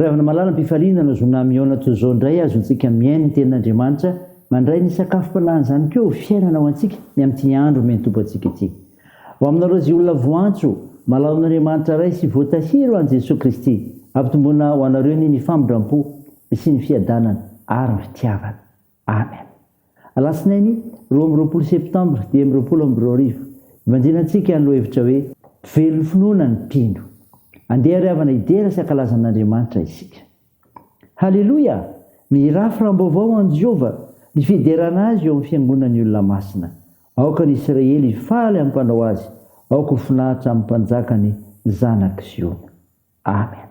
Ravana malala mpifalinana zonamiona toy zao indray azontsika miaina ny tenin'Andriamanitra mandray ny sakafom-palany zany keo fiainana ho antsika ny amin'ity andro mentompo antsika ity. Ho aminareo izay olona voantso malao an'Andriamanitra ray sy voatahiro an Jesosy Kristy ampitomboina ho anareo ny fambondram-po sy ny fiadanana ary ny fitiavana. Amen. Alatsinainy 20 septambra 2022 imanjinantsika ny lohevitra hoe velon'ny finoana ny mpino. Andeha riavana idera sy ankalazan'Andriamanitra isika. Halleloia! Mirafy raha-baovao an Jehova ny fiderana azy eo amin'ny fiangonan'ny olona masina. Aoka ny Israely faly amin'ny mpanao azy, aoka ny finahitra amin'ny mpanjakany zanak'i Siona. Amen.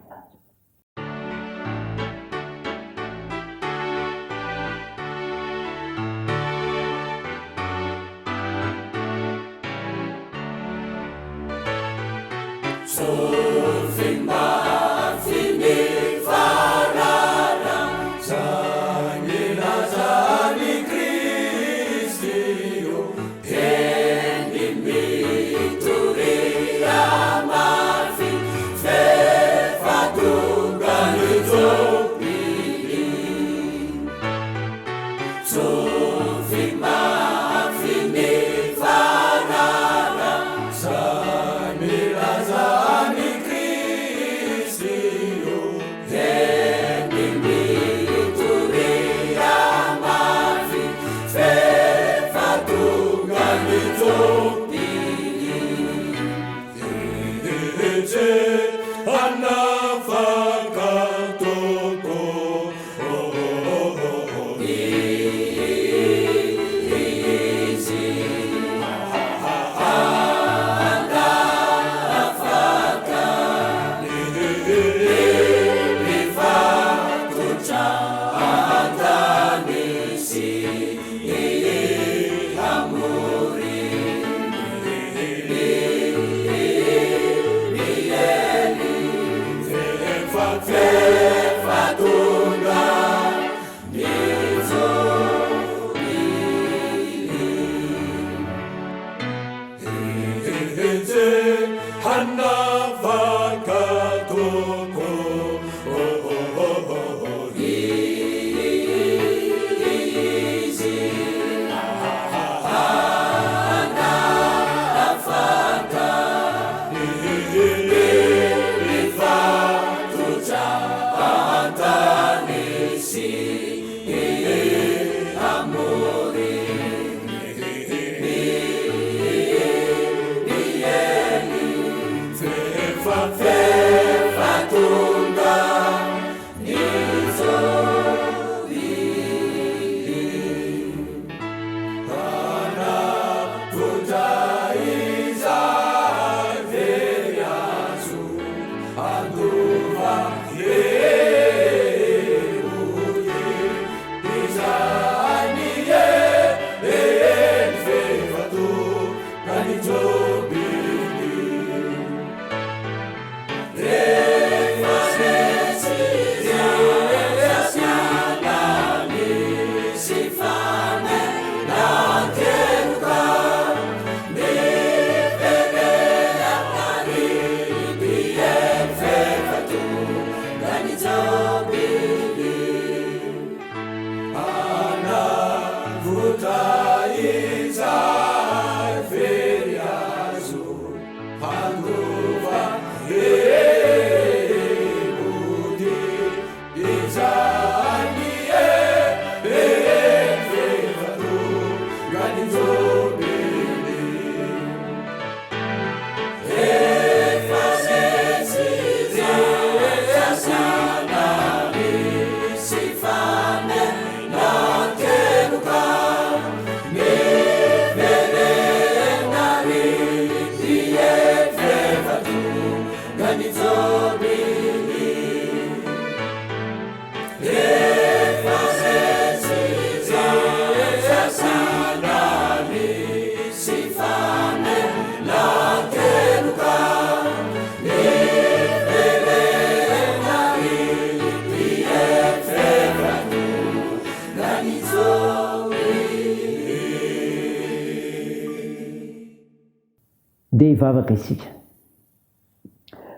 Dia hivavaka isika.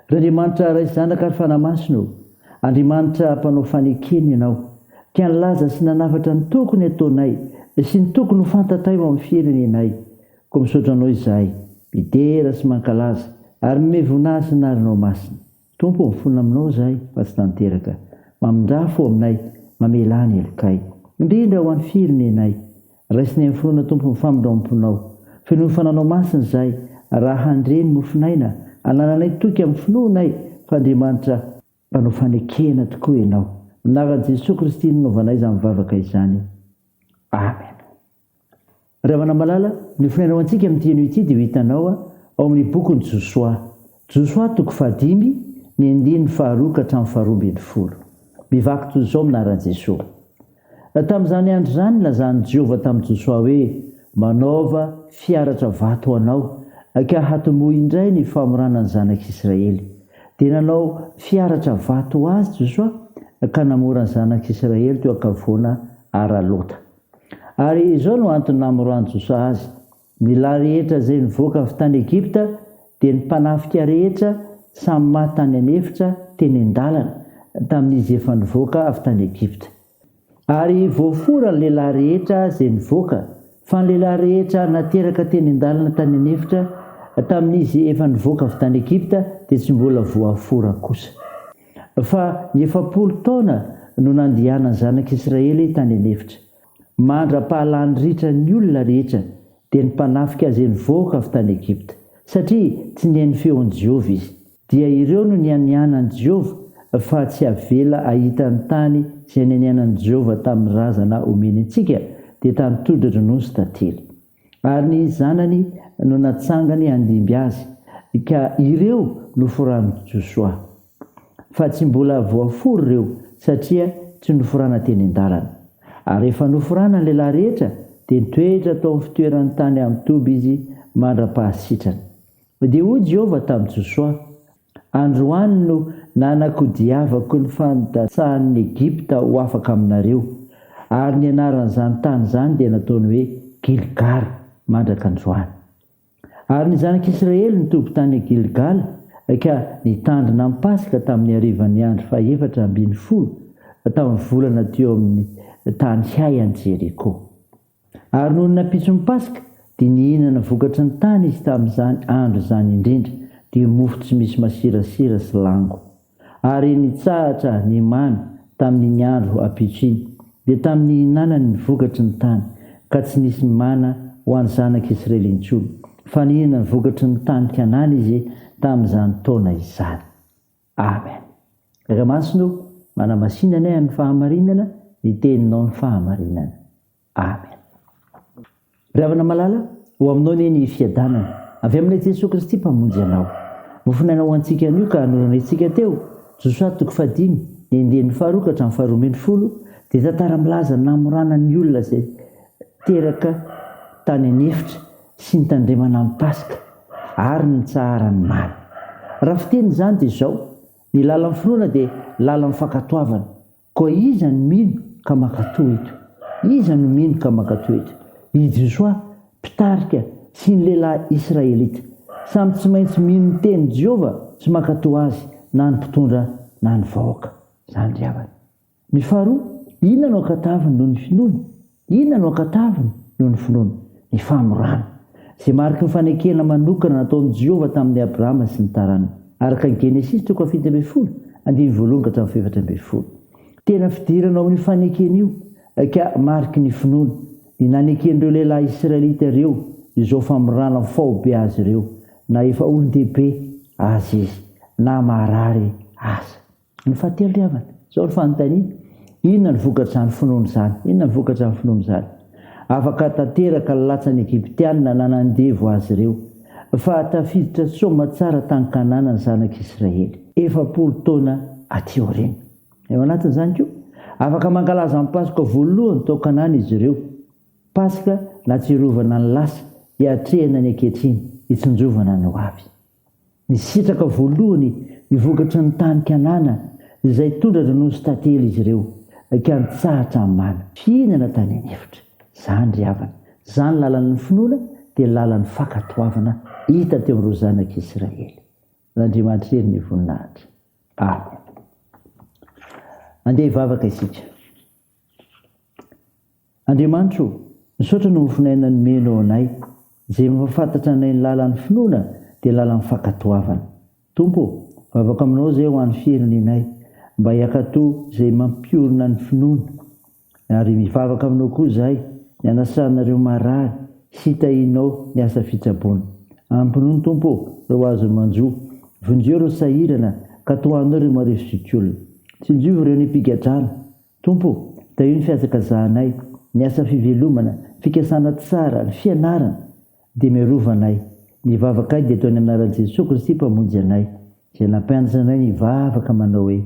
Randriamanitra raisy zanaka ary fanamasino Andriamanitra mpanao fanekeny ianao, ka nilaza sy nanafatra ny tokony ataonay sy ny tokony ho fantatray amin'ny firenenay. Koa misaotra anao izahay, midera sy mankalaza ary mime voninahitra sy narinao masina. Tompo mifonona aminao izahay fa tsy tanteraka, mamindra fo aminay, mamela ny elokay indrindra ho an'ny firenenay. Raisiny amin'ny fonona Tompo mifamindra-pomponao, feno fananao masina izahay raha handreny mofinaina, anananay toky amin'ny finoanay fa Andriamanitra mpanao fanekena tokoa ianao. Minaran'i Jesosy Kristy nanaovanay izany mivavaka izany. Amen. Ravana malala, ny finainao antsika amin'ity ity dia hitanao ao amin'ny bokin'ny Josoa. Josoa toko 5, ny 1-2 ka hatramin'ny 12. Mivaky toy izao minaran'i Jesosy. Tamin'izany andro izany nilazan'i Jehovah tamin'i Josoa hoe manaova fiaratra vato anao ka hatomoy indray ny famorana ny zanak'Israely. Dia nanao fiaratra vato azy Josoa ka namora ny zanak'Israely teo ankavoana Aralota. Ary izao no antony namorany Josoa azy. Ny lahy rehetra izay nivoaka avy tany Egipta dia ny mpanafika rehetra samy maty tany anefitra teny an-dalana tamin'izy efa nivoaka avy tany Egipta. Ary voafora ny lehilahy rehetra izay nivoaka, fa ny lehilahy rehetra nateraka teny an-dalana tany anefitra tamin'izy efa nivoaka avy tany Egipta dia tsy mbola voafora kosa. Fa ny 70 taona no nandehanany zanak'Israely tany anefitra. Mandra-pahalany ritra ny olona rehetra dia ny mpanafika izay nivoaka avy tany Egipta, satria tsy nihaino feon'i Jehovah izy. Dia ireo no nianianan'i Jehovah fa tsy avela ahita ny tany izay nianianan'i Jehovah tamin'ny razana omeny antsika dia tany tondra-dronosy tantely. Ary ny zanany no natsangany handimby azy, ka ireo no foran'i Josoa. Fa tsy mbola voafory ireo satria tsy noforana teny an-dalana. Ary rehefa noforana ny lehilahy rehetra dia nitoetra tao amin'ny fitoerany tany amin'ny toby izy mandra-pahasitrana. Dia hoy Jehovah tamin'i Josoa, androany no nanakodiavako ny fandatsahan'ny Egipta ho afaka aminareo. Ary ny anaran'izany tany izany dia nataony hoe Gilgal mandraka androany. Ary ny zanak'Israely nitoby tany Gilgal ka nitandrina amin'ny Pasika tamin'ny harivan'ny andro 410 tamin'ny volana teo amin'ny tany Hay an'i Jeriko. Ary noho napitso ny Pasika dia nihinana vokatry ny tany izy tamin'izany andro izany indrindra, dia mofo tsy misy masirasira sy lango. Ary nitsahatra ny mamy tamin'ny andro apitso iny, dia tamin'ny hinanany ny vokatry ny tany, ka tsy nisy mana ho an'ny zanak'Israely intsony, fa nihinana ny vokatry ny tany Kanana izy tamin'izany taona izany. Amen. Ramasino, manamasinana ny fahamarinana, ny teninao ny fahamarinana. Amen. Ravana malala, ho aminao ny fiadanana avy amin'ilay Jesosy Kristy mpamonjy anao. Mofinainao antsika anio ka norantsika teo Josoa toko 5, ny 1-2 ka hatramin'ny 12 dia tantara milaza namorana ny olona izay teraka tany anefitra sy ny tandremana amin'ny Pasika ary ny tsaharany mamy. Raha fiteny izany dia izao: ny lalan'ny finoana dia lalan'ny fankatoavana. Koa iza no mino ka mankatoa eto? Iza no mino ka mankatoa eto? I Josoa, mpitarika sy ny lehilahy Israelita samy tsy maintsy mino ny teny Jehovah sy mankatoa azy, na ny mpitondra na ny vahoaka. Izany ry havana. Ny faharoa, inona no ankataviny noho ny finoana? Inona no ankataviny noho ny finoana? Ny famorana, izay mariky ny fanekena manokana nataon'i Jehovah tamin'ny Abrahama sy ny tarany. Araka ny Genesis 7:1 ka hatramin'ny 14. Tena fidiranao amin'ny fanekena io ka mariky ny finoana, ny naneken'ireo lehilahy Israelita ireo izao famorana faobe azy ireo, na efa olon-dehibe azy izy, na marary aza. Ny fahatelo ry havana, izao ny fanontaniana: inona ny vokatry ny finoana izany? Inona ny vokatry ny finoana izany? Afaka tanteraka ny latsany Egiptianina nanandevo azy ireo, fa tafiditra soma tsara tany Kanana ny zanak'Israely 70 taona aty aoriana. Eo anatin'izany koa, afaka mankalaza amin'ny Pasika voalohany tao Kanana izy ireo. Pasika natsirovana ny lasa, hiatrehana ny ankehitriny, hitsinjovana ny ho avy. Ny sitraka voalohany nivokatry ny tany Kanana izay tondra-dronosy tantely izy ireo, ka nitsahatra amin'ny mana, fihinana tany anefitra. Izany ry havana, izany lalan'ny finoana dia lalan'ny fankatoavana hita teo amin'ireo zanak'Israely. N'Andriamanitra hery ny voninahitra. Amen. andeha hivavaka isika. Andriamanitro, misaotra no mifinaina ny menao anay, izay mafantatra anay ny lalan'ny finoana dia lalan'ny fankatoavana. Tompo, vavaka aminao izay ho an'ny firenenay, mba hiakatoa izay mampiorina ny finoana, ary mivavaka aminao koa izahay ny anasanareo marary sy hitahinao ny asa fitsaboana. Ampinono Tompo reo azo manjoa, vonjeo ireo sahirana ka toanao ireo marefisykolona, tsinjovo ireo ny mpigadrana. Tompo, da io ny fiazakazahanay, ny asa fivelomana, fikasana tsara, ny fianarana, dia miarovanay. Ny vavakay dia ataony anaran'i Jesosy Kristy mpamonjy anay, izay nampianatra anay ny vavaka manao hoe: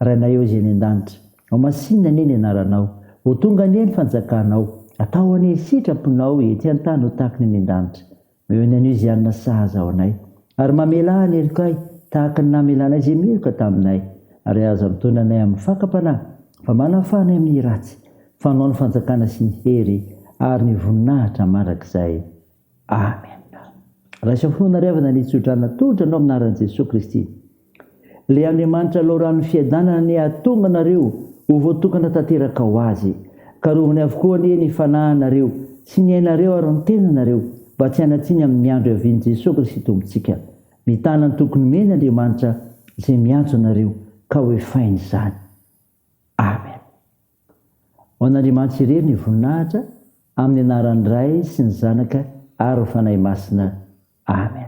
rainay eo izay ny an-danitra, ao masinina anie ny anaranao, ho tonga anie ny fanjakanao, atao anie sitraponao ety an-tany ho tahaka ny an-danitra. Meo ny anio izay anona sahaza ao anay, ary mamela ny erikay tahaka ny namelanay izay meloka taminay, ary aza mitondra anay amin'ny fakapanahy, fa manafanay amin'ny ratsy, fanao ny fanjakana sy ny hery ary ny voninahitra mandrakizay. Amen. Raisa finoana riavana nitsodrana tolotra anao aminaran'i Jesosy Kristy. Le Andriamanitra loran'ny fiadanana ny ahatonga nareo ho voatokana tanteraka ho azy, ka rovony avokoa anie ny fanahinareo sy ny ainareo ary ny tenanareo, mba tsy hanatsiny amin'ny andro iavian'i Jesosy Kristy tompontsika. Mitana ny tokony meny Andriamanitra izay miantso anareo ka ho efainy izany. Amen. Ho an'Andriamanitra irery ny voninahitra amin'ny anaran'ny Ray sy ny Zanaka ary ny fanahy masina. Amen.